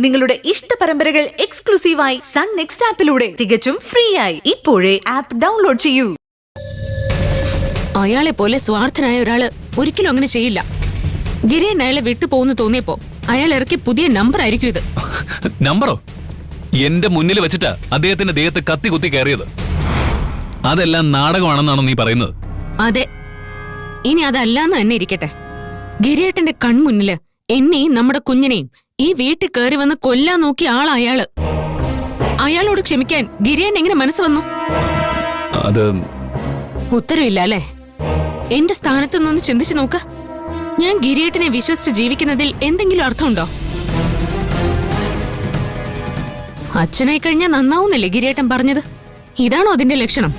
നിങ്ങളുടെ ഇഷ്ട പരമ്പരകൾ എക്സ്ക്ലൂസീവായി സൺ നെക്സ്റ്റ് ആപ്പിലൂടെ തികച്ചും ഫ്രീ ആയി ഇപ്പോഴേ ആപ്പ് ഡൗൺലോഡ് ചെയ്യൂ. അയാളെ പോലെ സ്വാർത്ഥനായ ഒരാള് ഒരിക്കലും അങ്ങനെ ചെയ്യില്ല. ഗിരിയൻ അയാളെ വിട്ടുപോകുന്നു തോന്നിയപ്പോ അയാൾ ഇറക്കിയ പുതിയ നമ്പർ ആയിരിക്കും ഇത്. നമ്പറോ? എന്റെ മുന്നിൽ വെച്ചിട്ടാ അദ്ദേഹത്തിന്റെ ദേഹത്ത് കത്തി കുത്തി കയറിയത്. അതെല്ലാം നാടകമാണെന്നാണോ നീ പറയുന്നത്? അതെ, ഇനി അതല്ലാന്ന് തന്നെ ഇരിക്കട്ടെ. ഗിരിയേട്ടന്റെ കൺമുന്നില് എന്നെയും നമ്മുടെ കുഞ്ഞിനെയും ഈ വീട്ടിൽ കയറി വന്ന് കൊല്ലാൻ നോക്കിയ ആളാ അയാള്. അയാളോട് ക്ഷമിക്കാൻ ഗിരിയേട്ടൻ എങ്ങനെ മനസ്സ് വന്നു? അത് ഉത്തരവില്ല അല്ലേ? എന്റെ സ്ഥാനത്ത് നിന്ന് ചിന്തിച്ചു നോക്ക്. ഞാൻ ഗിരിയേട്ടനെ വിശ്വസിച്ച് ജീവിക്കുന്നതിൽ എന്തെങ്കിലും അർത്ഥമുണ്ടോ? അച്ഛനായി കഴിഞ്ഞാൽ നന്നാവുന്നല്ലേ ഗിരിയേട്ടൻ പറഞ്ഞത്? ഇതാണോ അതിന്റെ ലക്ഷണം?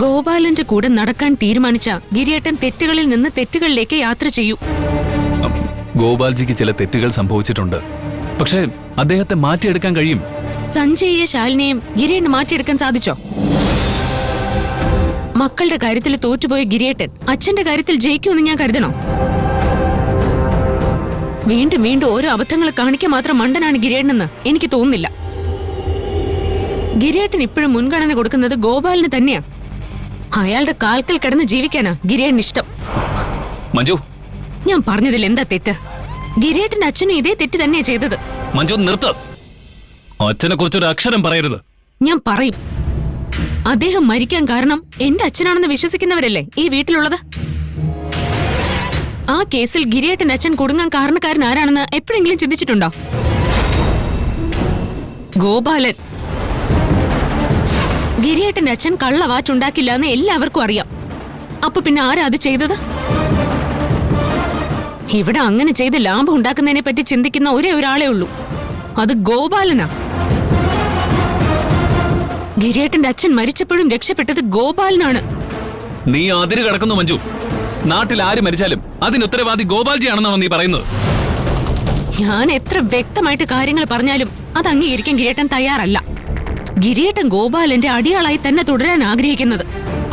ഗോപാലന്റെ കൂടെ നടക്കാൻ തീരുമാനിച്ച ഗിരിയേട്ടൻ തെറ്റുകളിൽ നിന്ന് തെറ്റുകളിലേക്ക് യാത്ര ചെയ്യൂ. ഗോപാൽജിക്ക് ചില തെറ്റുകൾ സംഭവിച്ചിട്ടുണ്ട്. പക്ഷേ അദ്ദേഹത്തെ മാറ്റിയെടുക്കാൻ കഴിയും. സഞ്ജയെ ശാലിനെയും ഗിരിയേട്ടന് മാറ്റിയെടുക്കാൻ സാധിച്ചോ? മക്കളുടെ കാര്യത്തിൽ തോറ്റുപോയ ഗിരിയേട്ടൻ അച്ഛന്റെ കാര്യത്തിൽ ജയിക്കുമെന്ന് ഞാൻ കരുതണോ? വീണ്ടും വീണ്ടും ഓരോ അബദ്ധങ്ങൾ കാണിക്കാൻ മാത്രം മണ്ടനാണ് ഗിരിയേട്ടനെന്ന് എനിക്ക് തോന്നുന്നില്ല. ഗിരിയേട്ടൻ ഇപ്പോഴും മുൻഗണന കൊടുക്കുന്നത് ഗോപാലിന് തന്നെയാ. അയാളുടെ കാൽക്കൽ കിടന്ന് ജീവിക്കാനാ ഗിരിയേട്ടന് ഇഷ്ടം. മഞ്ജു, ഞാൻ പറഞ്ഞതിൽ എന്താ തെറ്റ്? ഗിരിയേട്ടന്റെ അച്ഛനും ഇതേ തെറ്റ് തന്നെയാ ചെയ്തത്. മഞ്ജു നിർത്ത്. അച്ഛനെ കുറിച്ചൊരു അക്ഷരം പറയരുത്. ഞാൻ പറയും. അദ്ദേഹം മരിക്കാൻ കാരണം എന്റെ അച്ഛനാണെന്ന് വിശ്വസിക്കുന്നവരല്ലേ ഈ വീട്ടിലുള്ളത്? ആ കേസിൽ ഗിരിയേട്ടന്റെ അച്ഛൻ കുടുങ്ങാൻ കാരണക്കാരൻ ആരാണെന്ന് എപ്പോഴെങ്കിലും ചിന്തിച്ചിട്ടുണ്ടോ? ഗോപാലൻ. ഗിരിയേട്ടന്റെ അച്ഛൻ കള്ളവാറ്റുണ്ടാക്കില്ല എന്ന് എല്ലാവർക്കും അറിയാം. അപ്പൊ പിന്നെ ആരാ അത് ചെയ്തത്? ഇവിടെ അങ്ങനെ ചെയ്ത് ലാഭം ഉണ്ടാക്കുന്നതിനെ പറ്റി ചിന്തിക്കുന്ന ഒരേ ഒരാളേ ഉള്ളൂ, അത് ഗോപാലനാ. ഗിരിയേട്ടന്റെ അച്ഛൻ മരിച്ചപ്പോഴും രക്ഷപ്പെട്ടത് ഗോപാലനാണ്. നീ അതിര് കിടക്കുന്നു മഞ്ജു. നാട്ടിൽ ആര് മരിച്ചാലും അതിന് ഉത്തരവാദി ഗോപാൽജി ആണെന്നാണോ നീ പറയുന്നത്? ഞാൻ എത്ര വ്യക്തമായിട്ട് കാര്യങ്ങൾ പറഞ്ഞാലും അത് അംഗീകരിക്കാൻ ഗിരിയേട്ടൻ തയ്യാറല്ല. ഗിരിയേട്ടൻ ഗോപാലന്റെ അടിയാളായി തന്നെ തുടരാൻ ആഗ്രഹിക്കുന്നത്.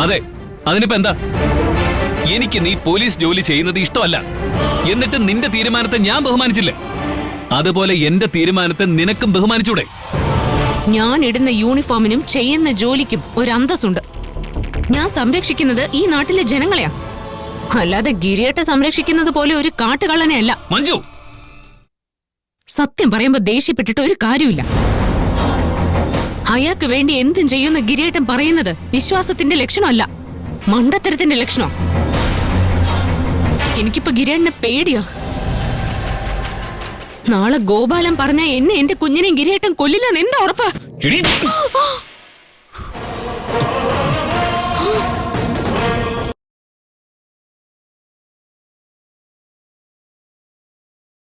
അതെ, അതിനിപ്പോ എന്താ? എനിക്ക് നീ പോലീസ് ജോലി ചെയ്യുന്നത് ഇഷ്ടമല്ല. എന്നിട്ട് നിന്റെ തീരുമാനത്തെ ഞാൻ ബഹുമാനിച്ചില്ലേ? അതുപോലെ എന്റെ തീരുമാനത്തെ നിനക്കും ബഹുമാനിച്ചൂടെ? ഞാൻ ഇടുന്ന യൂണിഫോമിനും ചെയ്യുന്ന ജോലിക്കും ഒരു അന്തസ്സുണ്ട്. ഞാൻ സംരക്ഷിക്കുന്നത് ഈ നാട്ടിലെ ജനങ്ങളെയാ, അല്ലാതെ ഗിരിയേട്ട സംരക്ഷിക്കുന്നത് പോലെ ഒരു കാട്ടുകള്ളനെ അല്ല. മഞ്ജു, സത്യം പറയുമ്പോ ദേഷ്യപ്പെട്ടിട്ട് ഒരു കാര്യമില്ല. അയാൾക്ക് വേണ്ടി എന്തും ചെയ്യുന്ന ഗിരിയേട്ടൻ പറയുന്നത് വിശ്വാസത്തിന്റെ ലക്ഷണമല്ല, മണ്ടത്തരത്തിന്റെ ലക്ഷണം. എനിക്കിപ്പോ ഗിരിയേട്ടനെ പേടിയാ. നാളെ ഗോപാലൻ പറഞ്ഞ എന്നെ എന്റെ കുഞ്ഞിനെയും ഗിരിയേട്ടൻ കൊല്ലില്ലെന്ന് എന്താ ഉറപ്പ്?